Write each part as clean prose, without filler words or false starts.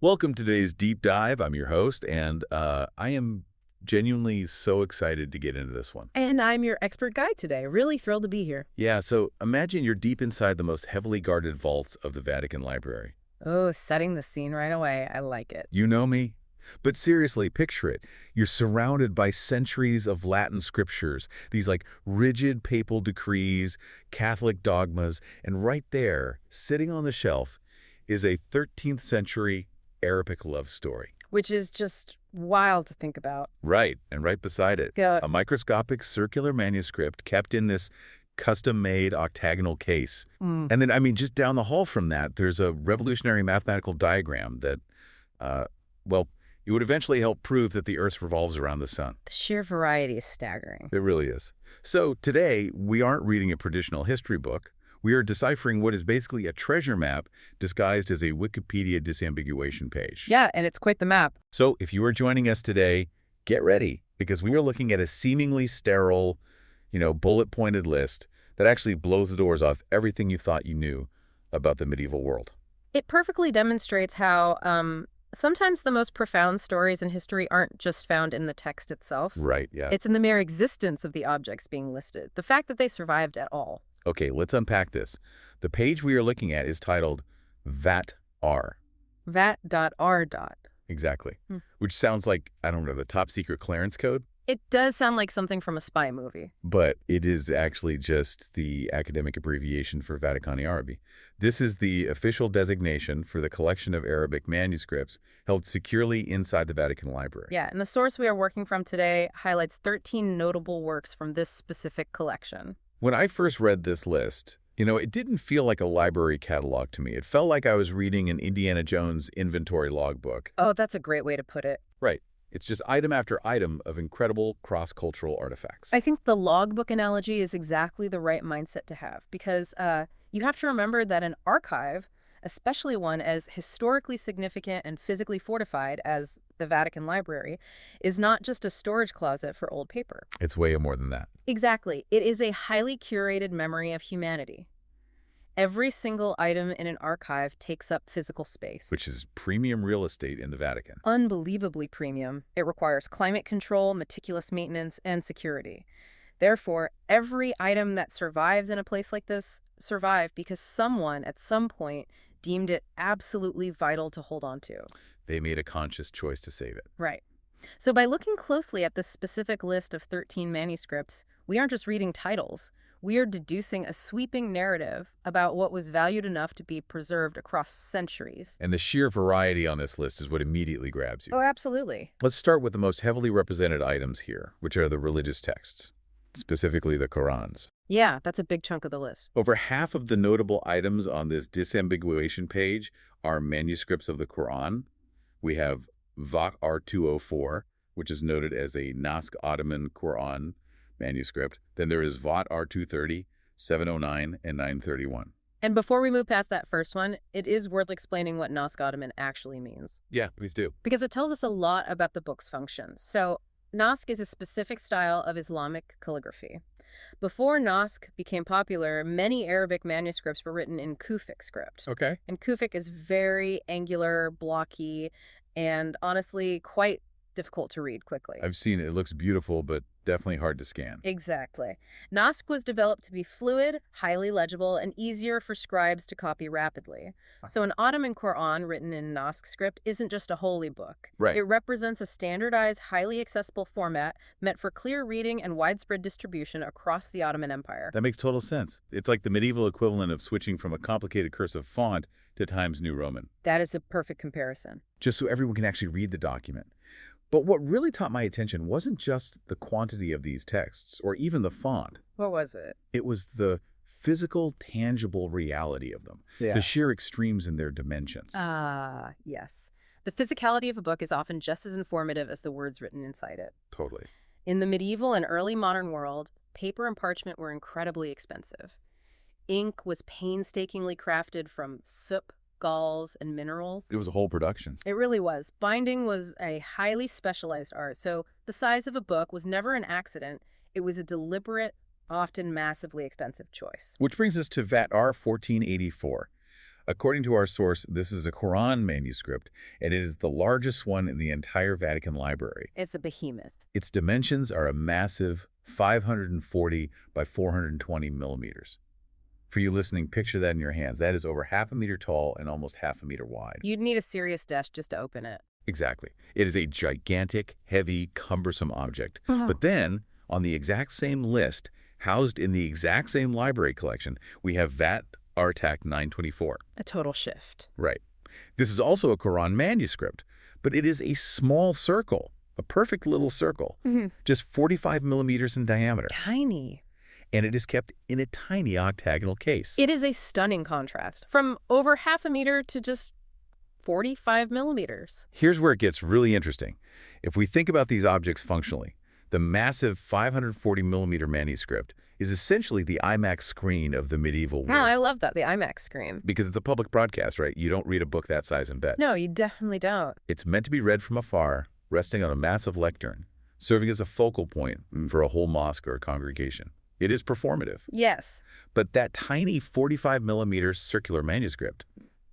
Welcome to today's deep dive. I'm your host, and I am genuinely so excited to get into this one. And I'm your expert guide today. Really thrilled to be here. Yeah, so imagine you're deep inside the most heavily guarded vaults of the Vatican Library. Oh, setting the scene right away. I like it. You know me? But seriously, picture it. You're surrounded by centuries of Latin scriptures, these like rigid papal decrees, Catholic dogmas, and right there, sitting on the shelf, is a 13th century Arabic love story. Which is just wild to think about. Right, and right beside it, Yeah. a microscopic circular manuscript kept in this custom-made octagonal case. Mm. And then, I mean, just down the hall from that, there's a revolutionary mathematical diagram that, well, it would eventually help prove that the Earth revolves around the sun. The sheer variety is staggering. It really is. So today, we aren't reading a traditional history book. We are deciphering what is basically a treasure map disguised as a Wikipedia disambiguation page. Yeah, and it's quite the map. So if you are joining us today, get ready, because we are looking at a seemingly sterile, bullet-pointed list that actually blows the doors off everything you thought you knew about the medieval world. It perfectly demonstrates how sometimes the most profound stories in history aren't just found in the text itself. Right, yeah. It's in the mere existence of the objects being listed, the fact that they survived at all. Okay, let's unpack this. The page we are looking at is titled VAT-R. VAT.R. Exactly. Which sounds like, I don't know, the top secret clearance code? It does sound like something from a spy movie. But it is actually just the academic abbreviation for Vaticani Arabi. This is the official designation for the collection of Arabic manuscripts held securely inside the Vatican Library. Yeah, and the source we are working from today highlights 13 notable works from this specific collection. When I first read this list, it didn't feel like a library catalog to me. It felt like I was reading an Indiana Jones inventory logbook. Oh, that's a great way to put it. Right. It's just item after item of incredible cross-cultural artifacts. I think the logbook analogy is exactly the right mindset to have because you have to remember that an archive, especially one as historically significant and physically fortified as the Vatican Library, is not just a storage closet for old paper. It's way more than that. Exactly. It is a highly curated memory of humanity. Every single item in an archive takes up physical space. Which is premium real estate in the Vatican. Unbelievably premium. It requires climate control, meticulous maintenance, and security. Therefore, every item that survives in a place like this survived because someone at some point deemed it absolutely vital to hold on to. They made a conscious choice to save it. Right. So by looking closely at this specific list of 13 manuscripts, we aren't just reading titles. We are deducing a sweeping narrative about what was valued enough to be preserved across centuries. And the sheer variety on this list is what immediately grabs you. Oh, absolutely. Let's start with the most heavily represented items here, which are the religious texts, specifically the Qurans. Yeah, that's a big chunk of the list. Over half of the notable items on this disambiguation page are manuscripts of the Quran. We have Vat R204, which is noted as a Naskh Ottoman Quran manuscript. Then there is Vat R230, 709, and 931. And before we move past that first one, it is worth explaining what Naskh Ottoman actually means. Yeah, please do. Because it tells us a lot about the book's function. So, Naskh is a specific style of Islamic calligraphy. Before Naskh became popular, many Arabic manuscripts were written in Kufic script. Okay. And Kufic is very angular, blocky, and honestly quite difficult to read quickly. I've seen it. It looks beautiful, but definitely hard to scan. Exactly. Naskh was developed to be fluid, highly legible, and easier for scribes to copy rapidly. So an Ottoman Quran written in Naskh script isn't just a holy book. Right. It represents a standardized, highly accessible format meant for clear reading and widespread distribution across the Ottoman Empire. That makes total sense. It's like the medieval equivalent of switching from a complicated cursive font to Times New Roman. That is a perfect comparison. Just so everyone can actually read the document. But what really caught my attention wasn't just the quantity of these texts, or even the font. What was it? It was the physical, tangible reality of them. Yeah. The sheer extremes in their dimensions. Yes. The physicality of a book is often just as informative as the words written inside it. Totally. In the medieval and early modern world, paper and parchment were incredibly expensive. Ink was painstakingly crafted from soot, galls, and minerals. It was a whole production. It really was. Binding was a highly specialized art, so the size of a book was never an accident. It was a deliberate, often massively expensive choice. Which brings us to VAT R 1484. According to our source, this is a Quran manuscript, and it is the largest one in the entire Vatican Library. It's a behemoth. Its dimensions are a massive 540 by 420 millimeters. For you listening, picture that in your hands. That is over half a meter tall and almost half a meter wide. You'd need a serious desk just to open it. Exactly. It is a gigantic, heavy, cumbersome object. But then, on the exact same list, housed in the exact same library collection, we have VAT Artac 924. A total shift. Right. This is also a Quran manuscript, but it is a small circle, a perfect little circle, just 45 millimeters in diameter. Tiny. And it is kept in a tiny octagonal case. It is a stunning contrast, from over half a meter to just 45 millimeters. Here's where it gets really interesting. If we think about these objects functionally, the massive 540 millimeter manuscript is essentially the IMAX screen of the medieval world. Oh, I love that, the IMAX screen. Because it's a public broadcast, right? You don't read a book that size in bed. No, you definitely don't. It's meant to be read from afar, resting on a massive lectern, serving as a focal point for a whole mosque or congregation. It is performative. Yes. But that tiny 45 millimeter circular manuscript,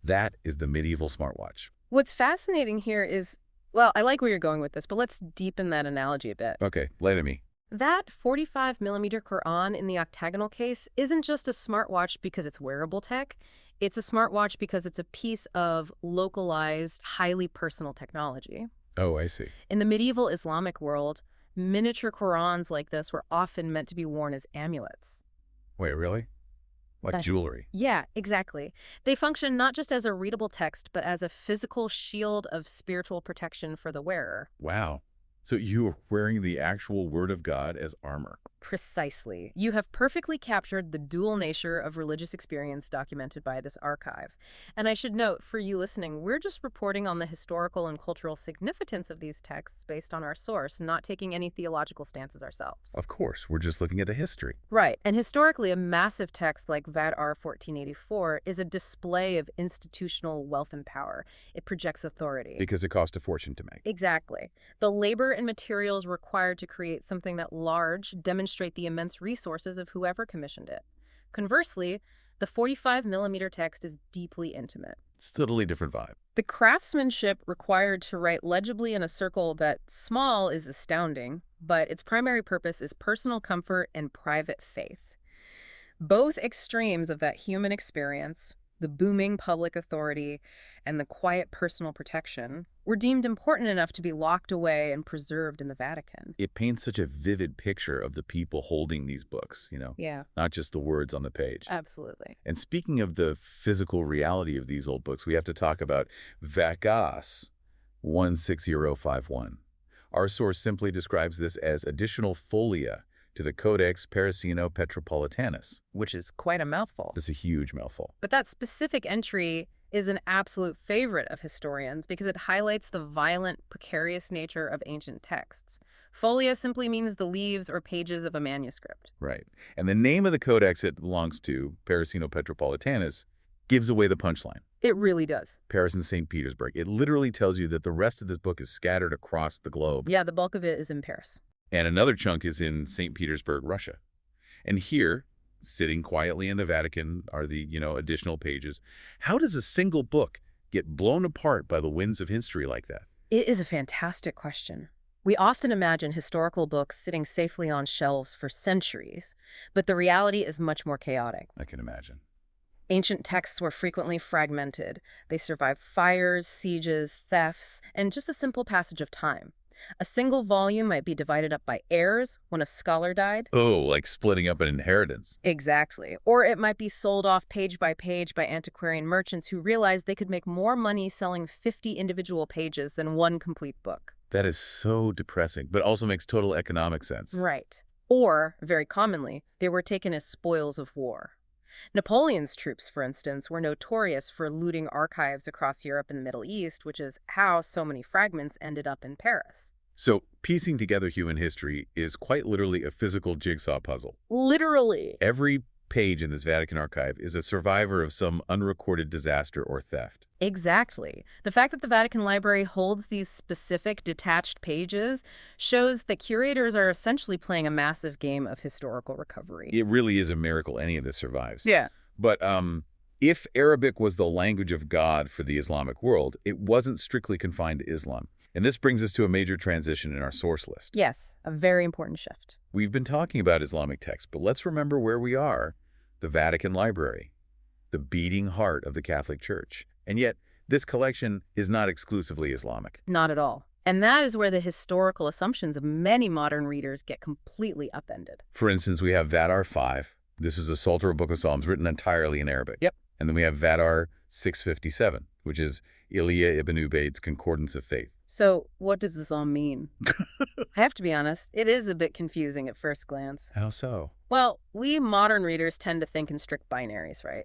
that is the medieval smartwatch. What's fascinating here is, well, I like where you're going with this, but let's deepen that analogy a bit. Okay, lay to me. That 45 millimeter Quran in the octagonal case isn't just a smartwatch because it's wearable tech. It's a smartwatch because it's a piece of localized, highly personal technology. Oh, I see. In the medieval Islamic world, miniature Qurans like this were often meant to be worn as amulets. Wait, really? Like jewelry? Yeah, exactly. They function not just as a readable text, but as a physical shield of spiritual protection for the wearer. Wow. So you are wearing the actual Word of God as armor. Precisely. You have perfectly captured the dual nature of religious experience documented by this archive. And I should note, for you listening, we're just reporting on the historical and cultural significance of these texts based on our source, not taking any theological stances ourselves. Of course, we're just looking at the history. Right. And historically, a massive text like VAT R 1484 is a display of institutional wealth and power. It projects authority. Because it cost a fortune to make. Exactly. The labor and materials required to create something that large demonstrate the immense resources of whoever commissioned it. Conversely, the 45 millimeter text is deeply intimate. It's a totally different vibe. The craftsmanship required to write legibly in a circle that's small is astounding, but its primary purpose is personal comfort and private faith. Both extremes of that human experience, the booming public authority and the quiet personal protection, were deemed important enough to be locked away and preserved in the Vatican. It paints such a vivid picture of the people holding these books, Yeah, not just the words on the page. absolutely. And speaking of the physical reality of these old books, we have to talk about VACAS 16051. Our source simply describes this as additional folia to the Codex Parisino-Petropolitanus. Which is quite a mouthful. That's a huge mouthful. But that specific entry is an absolute favorite of historians because it highlights the violent, precarious nature of ancient texts. Folia simply means the leaves or pages of a manuscript. Right. And the name of the codex it belongs to, Parisino-Petropolitanus, gives away the punchline. It really does. Paris and St. Petersburg. It literally tells you that the rest of this book is scattered across the globe. Yeah, the bulk of it is in Paris. And another chunk is in St. Petersburg, Russia. And here, sitting quietly in the Vatican, are the, additional pages. How does a single book get blown apart by the winds of history like that? It is a fantastic question. We often imagine historical books sitting safely on shelves for centuries, but the reality is much more chaotic. I can imagine. Ancient texts were frequently fragmented. They survived fires, sieges, thefts, and just the simple passage of time. A single volume might be divided up by heirs when a scholar died. Oh, like splitting up an inheritance. Exactly. Or it might be sold off page by antiquarian merchants who realized they could make more money selling 50 individual pages than one complete book. That is so depressing, but also makes total economic sense. Right. Or, very commonly, they were taken as spoils of war. Napoleon's troops, for instance, were notorious for looting archives across Europe and the Middle East, which is how so many fragments ended up in Paris. So, piecing together human history is quite literally a physical jigsaw puzzle. Literally. Every page in this Vatican archive is a survivor of some unrecorded disaster or theft. Exactly. The fact that the Vatican Library holds these specific detached pages shows that curators are essentially playing a massive game of historical recovery. It really is a miracle any of this survives. Yeah. But If Arabic was the language of God for the Islamic world, it wasn't strictly confined to Islam. And this brings us to a major transition in our source list. Yes, a very important shift. We've been talking about Islamic texts, but let's remember where we are: the Vatican Library, the beating heart of the Catholic Church. And yet, this collection is not exclusively Islamic. Not at all. And that is where the historical assumptions of many modern readers get completely upended. For instance, we have Vadar 5. This is a Psalter or Book of Psalms written entirely in Arabic. Yep. And then we have Vadar 657, which is Ilya ibn Ubayd's Concordance of Faith. So what does this all mean? I have to be honest, it is a bit confusing at first glance. How so? Well, we modern readers tend to think in strict binaries, right?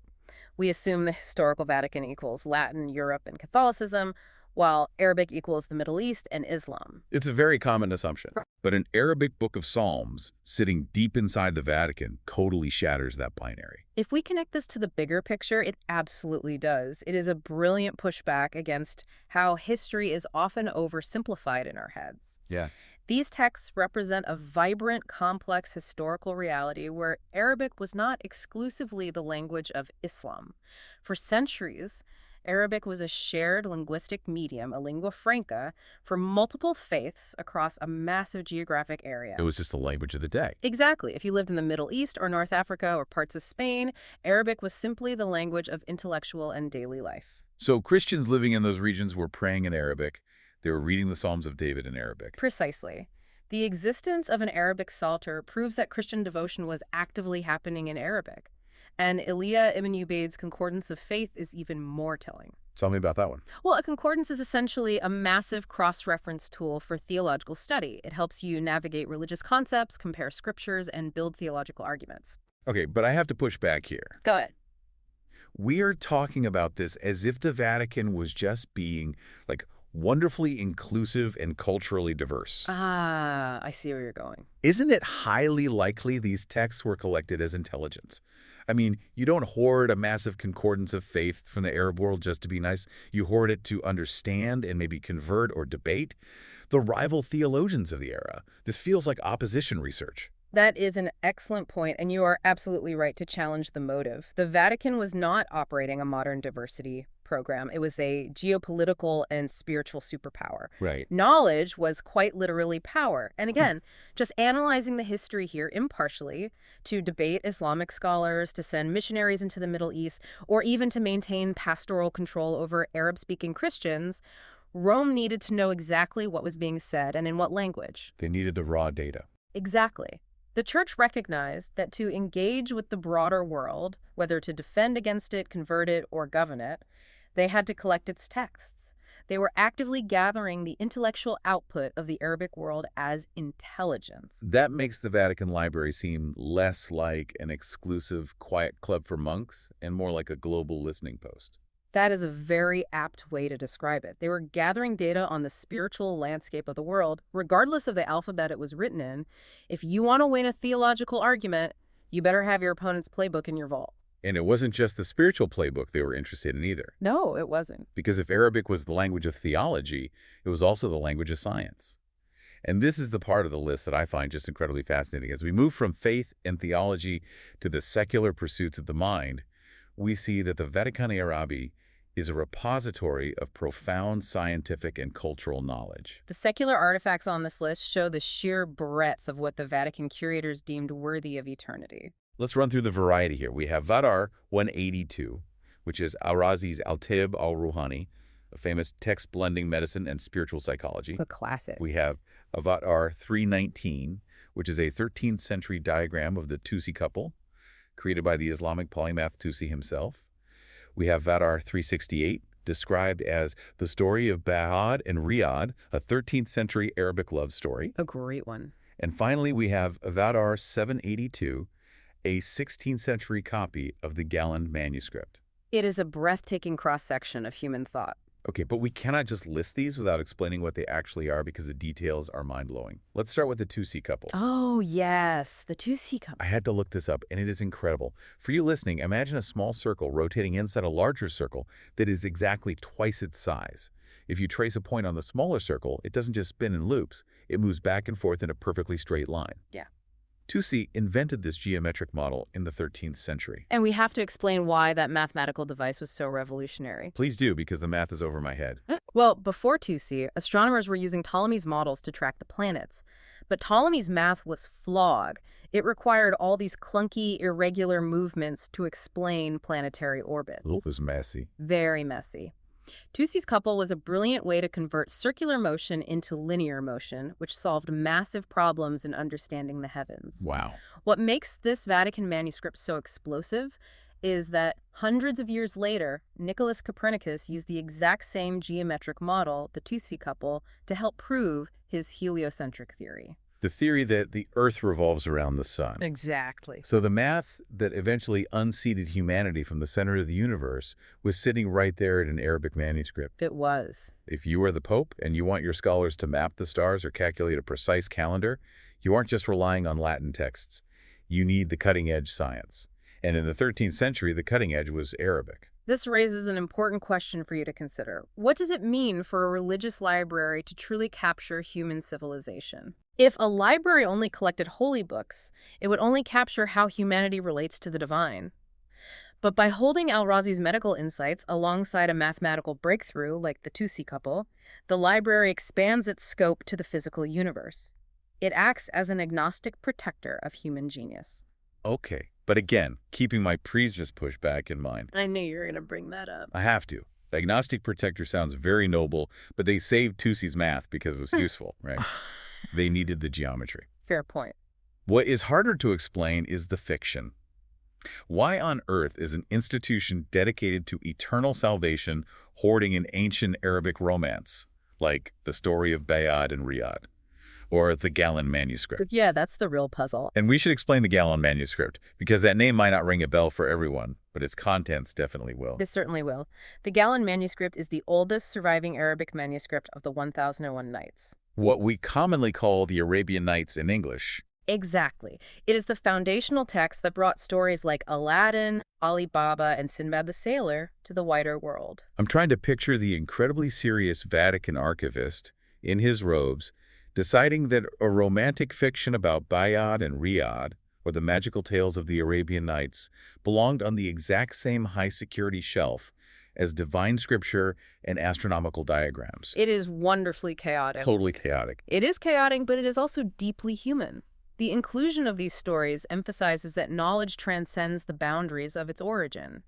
We assume the historical Vatican equals Latin, Europe, and Catholicism, while Arabic equals the Middle East and Islam. It's a very common assumption. But an Arabic book of Psalms sitting deep inside the Vatican totally shatters that binary. If we connect this to the bigger picture, it absolutely does. It is a brilliant pushback against how history is often oversimplified in our heads. Yeah. These texts represent a vibrant, complex historical reality where Arabic was not exclusively the language of Islam. For centuries, Arabic was a shared linguistic medium, a lingua franca, for multiple faiths across a massive geographic area. It was just the language of the day. Exactly. If you lived in the Middle East or North Africa or parts of Spain, Arabic was simply the language of intellectual and daily life. So Christians living in those regions were praying in Arabic. They were reading the Psalms of David in Arabic. Precisely. The existence of an Arabic Psalter proves that Christian devotion was actively happening in Arabic. And Ilya ibn Ubayd's Concordance of Faith is even more telling. Tell me about that one. Well, a concordance is essentially a massive cross-reference tool for theological study. It helps you navigate religious concepts, compare scriptures, and build theological arguments. Okay, but I have to push back here. Go ahead. We are talking about this as if the Vatican was just being, like, wonderfully inclusive and culturally diverse. Ah, I see where you're going. Isn't it highly likely these texts were collected as intelligence? I mean, you don't hoard a massive concordance of faith from the Arab world just to be nice. You hoard it to understand and maybe convert or debate the rival theologians of the era. This feels like opposition research. That is an excellent point, and you are absolutely right to challenge the motive. The Vatican was not operating a modern diversity program. It was a geopolitical and spiritual superpower. Right. Knowledge was quite literally power. And again, just analyzing the history here impartially to debate Islamic scholars, to send missionaries into the Middle East, or even to maintain pastoral control over Arab-speaking Christians, Rome needed to know exactly what was being said and in what language. They needed the raw data. Exactly. The church recognized that to engage with the broader world, whether to defend against it, convert it, or govern it, they had to collect its texts. They were actively gathering the intellectual output of the Arabic world as intelligence. That makes the Vatican Library seem less like an exclusive quiet club for monks and more like a global listening post. That is a very apt way to describe it. They were gathering data on the spiritual landscape of the world, regardless of the alphabet it was written in. If you want to win a theological argument, you better have your opponent's playbook in your vault. And it wasn't just the spiritual playbook they were interested in either. No, it wasn't. Because if Arabic was the language of theology, it was also the language of science. And this is the part of the list that I find just incredibly fascinating. As we move from faith and theology to the secular pursuits of the mind, we see that the Vatican Arabi is a repository of profound scientific and cultural knowledge. The secular artifacts on this list show the sheer breadth of what the Vatican curators deemed worthy of eternity. Let's run through the variety here. We have Vadar 182, which is Al-Razi's Al-Tib al-Ruhani, a famous text-blending medicine and spiritual psychology. A classic. We have Vadar 319, which is a 13th century diagram of the Tusi couple, created by the Islamic polymath Tusi himself. We have Vadar 368, described as the story of Bahad and Riyadh, a 13th century Arabic love story. A great one. And finally, we have Vadar 782, a 16th century copy of the Galland manuscript. It is a breathtaking cross-section of human thought. Okay, but we cannot just list these without explaining what they actually are because the details are mind-blowing. Let's start with the Tusi couple. Oh, yes, the Tusi couple. I had to look this up, and it is incredible. For you listening, imagine a small circle rotating inside a larger circle that is exactly twice its size. If you trace a point on the smaller circle, it doesn't just spin in loops. It moves back and forth in a perfectly straight line. Yeah. Tusi invented this geometric model in the 13th century. And we have to explain why that mathematical device was so revolutionary. Please do, because the math is over my head. Well, before 2C, astronomers were using Ptolemy's models to track the planets. But Ptolemy's math was flawed. It required all these clunky, irregular movements to explain planetary orbits. It was messy. Very messy. 2C's couple was a brilliant way to convert circular motion into linear motion, which solved massive problems in understanding the heavens. Wow. What makes this Vatican manuscript so explosive is that hundreds of years later, Nicholas Copernicus used the exact same geometric model, the 2C couple, to help prove his heliocentric theory. The theory that the Earth revolves around the sun. Exactly. So the math that eventually unseated humanity from the center of the universe was sitting right there in an Arabic manuscript. It was. If you are the Pope and you want your scholars to map the stars or calculate a precise calendar, you aren't just relying on Latin texts. You need the cutting-edge science. And in the 13th century, the cutting edge was Arabic. This raises an important question for you to consider. What does it mean for a religious library to truly capture human civilization? If a library only collected holy books, it would only capture how humanity relates to the divine. But by holding Al-Razi's medical insights alongside a mathematical breakthrough like the 2C couple, the library expands its scope to the physical universe. It acts as an agnostic protector of human genius. Okay, but again, keeping my previous pushback in mind. I knew you were going to bring that up. I have to. The agnostic protector sounds very noble, but they saved Tusi's math because it was useful, right? They needed the geometry. Fair point. What is harder to explain is the fiction. Why on earth is an institution dedicated to eternal salvation hoarding an ancient Arabic romance, like the story of Bayard and Riyadh, or the Gallon manuscript? Yeah, that's the real puzzle. And we should explain the Gallon manuscript, because that name might not ring a bell for everyone, but its contents definitely will. This certainly will. The Gallon manuscript is the oldest surviving Arabic manuscript of the 1001 Nights. What we commonly call the Arabian Nights in English. Exactly. It is the foundational text that brought stories like Aladdin, Ali Baba, and Sinbad the Sailor to the wider world. I'm trying to picture the incredibly serious Vatican archivist, in his robes, deciding that a romantic fiction about Bayard and Riyadh, or the magical tales of the Arabian Nights, belonged on the exact same high-security shelf as divine scripture and astronomical diagrams. It is wonderfully chaotic. Totally chaotic. It is chaotic, but it is also deeply human. The inclusion of these stories emphasizes that knowledge transcends the boundaries of its origin.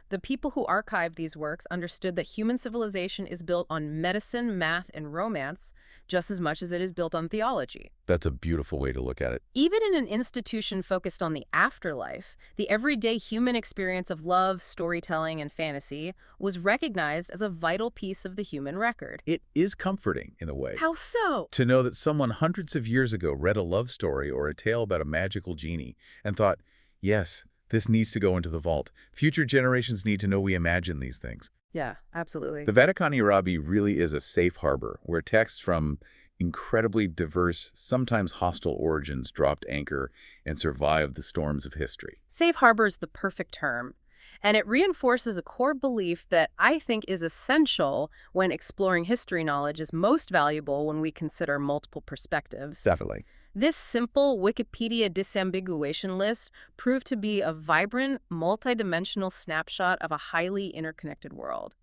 The people who archived these works understood that human civilization is built on medicine, math, and romance just as much as it is built on theology. That's a beautiful way to look at it. Even in an institution focused on the afterlife, the everyday human experience of love, storytelling, and fantasy was recognized as a vital piece of the human record. It is comforting, in a way. How so? To know that someone hundreds of years ago read a love story or a tale about a magical genie and thought, yes, this needs to go into the vault. Future generations need to know we imagine these things. Yeah, absolutely. The Vatican Arabi really is a safe harbor where texts from incredibly diverse, sometimes hostile origins dropped anchor and survived the storms of history. Safe harbor is the perfect term, and it reinforces a core belief that I think is essential when exploring history knowledge is most valuable when we consider multiple perspectives. Definitely. This simple Wikipedia disambiguation list proved to be a vibrant, multidimensional snapshot of a highly interconnected world.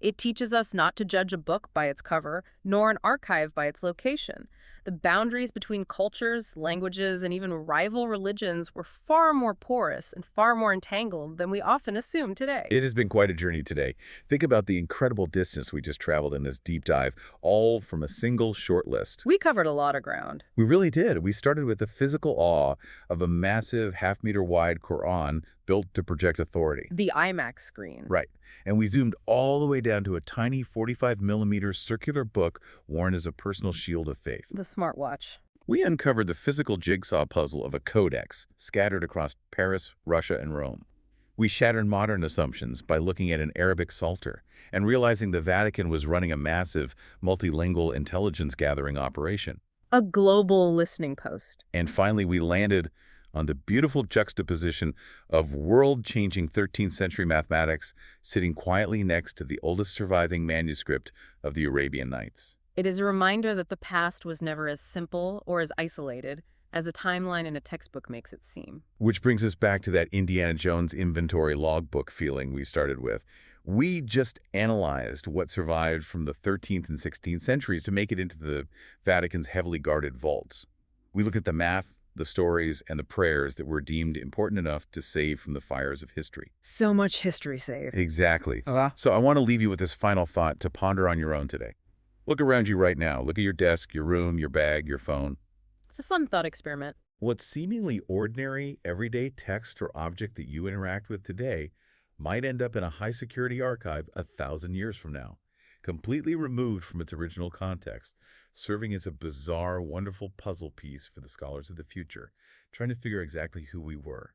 It teaches us not to judge a book by its cover, nor an archive by its location. The boundaries between cultures, languages, and even rival religions were far more porous and far more entangled than we often assume today. It has been quite a journey today. Think about the incredible distance we just traveled in this deep dive, all from a single short list. We covered a lot of ground. We really did. We started with the physical awe of a massive half-meter-wide Quran built to project authority. The IMAX screen. Right. And we zoomed all the way down to a tiny 45-millimeter circular book worn as a personal shield of faith. The smartwatch. We uncovered the physical jigsaw puzzle of a codex scattered across Paris, Russia, and Rome. We shattered modern assumptions by looking at an Arabic psalter and realizing the Vatican was running a massive, multilingual intelligence-gathering operation. A global listening post. And finally, we landed on the beautiful juxtaposition of world-changing 13th century mathematics sitting quietly next to the oldest surviving manuscript of the Arabian Nights. It is a reminder that the past was never as simple or as isolated as a timeline in a textbook makes it seem. Which brings us back to that Indiana Jones inventory logbook feeling we started with. We just analyzed what survived from the 13th and 16th centuries to make it into the Vatican's heavily guarded vaults. We looked at the math, the stories, and the prayers that were deemed important enough to save from the fires of history. So much history saved. Exactly. Uh-huh. So I want to leave you with this final thought to ponder on your own today. Look around you right now. Look at your desk, your room, your bag, your phone. It's a fun thought experiment. What seemingly ordinary, everyday text or object that you interact with today might end up in a high-security archive 1,000 years from now, completely removed from its original context, serving as a bizarre, wonderful puzzle piece for the scholars of the future, trying to figure exactly who we were.